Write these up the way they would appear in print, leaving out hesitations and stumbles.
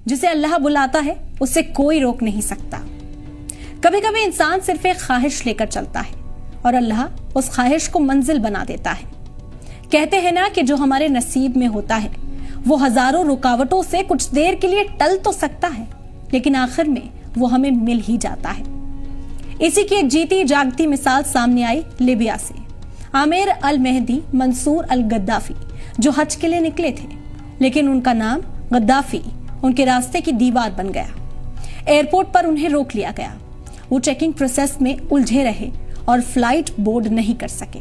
जिसे अल्लाह बुलाता है उसे कोई रोक नहीं सकता। कभी कभी इंसान सिर्फ एक ख्वाहिश लेकर चलता है और अल्लाह उस ख्वाहिश को मंजिल बना देता है। कहते हैं ना कि जो हमारे नसीब में होता है वो हजारों रुकावटों से कुछ देर के लिए टल तो सकता है, लेकिन आखिर में वो हमें मिल ही जाता है। इसी की एक जीती जागती मिसाल सामने आई लिबिया से। आमिर अल मेहदी मंसूर अल गद्दाफी जो हज के लिए निकले थे, लेकिन उनका नाम गद्दाफी उनके रास्ते की दीवार बन गया। एयरपोर्ट पर उन्हें रोक लिया गया। वो चेकिंग प्रोसेस में उलझे रहे और फ्लाइट बोर्ड नहीं कर सके।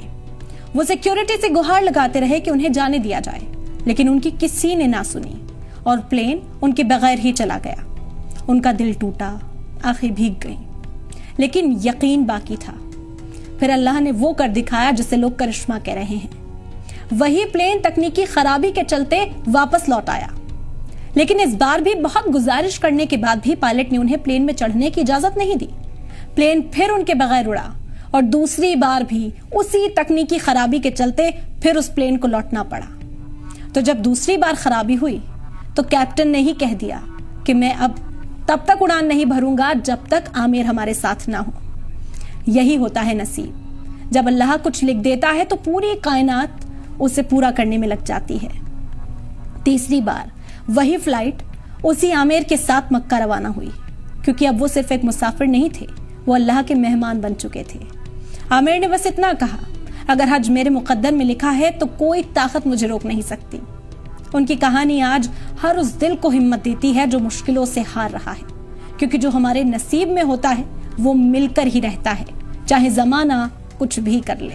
वो सिक्योरिटी से गुहार लगाते रहे कि उन्हें जाने दिया जाए, लेकिन उनकी किसी ने ना सुनी और प्लेन उनके बगैर ही चला गया। उनका दिल टूटा, आंखें भीग गईं, लेकिन यकीन बाकी था। फिर अल्लाह ने वो कर दिखाया जिसे लोग करिश्मा कह रहे हैं। वही प्लेन तकनीकी खराबी के चलते वापस लौट आया, लेकिन इस बार भी बहुत गुजारिश करने के बाद भी पायलट ने उन्हें प्लेन में चढ़ने की इजाजत नहीं दी। प्लेन फिर उनके बगैर उड़ा और दूसरी बार भी उसी तकनीकी खराबी के चलते फिर उस प्लेन को लौटना पड़ा। तो जब दूसरी बार खराबी हुई तो कैप्टन ने ही कह दिया कि मैं अब तब तक उड़ान नहीं भरूंगा जब तक आमिर हमारे साथ ना हो। यही होता है नसीब। जब अल्लाह कुछ लिख देता है तो पूरी कायनात उसे पूरा करने में लग जाती है। तीसरी बार वही फ्लाइट उसी आमिर के साथ मक्का रवाना हुई, क्योंकि अब वो सिर्फ एक मुसाफिर नहीं थे, वो अल्लाह के मेहमान बन चुके थे। आमिर ने बस इतना कहा, अगर हज मेरे मुकद्दर में लिखा है तो कोई ताकत मुझे रोक नहीं सकती। उनकी कहानी आज हर उस दिल को हिम्मत देती है जो मुश्किलों से हार रहा है, क्योंकि जो हमारे नसीब में होता है वो मिलकर ही रहता है, चाहे जमाना कुछ भी कर ले।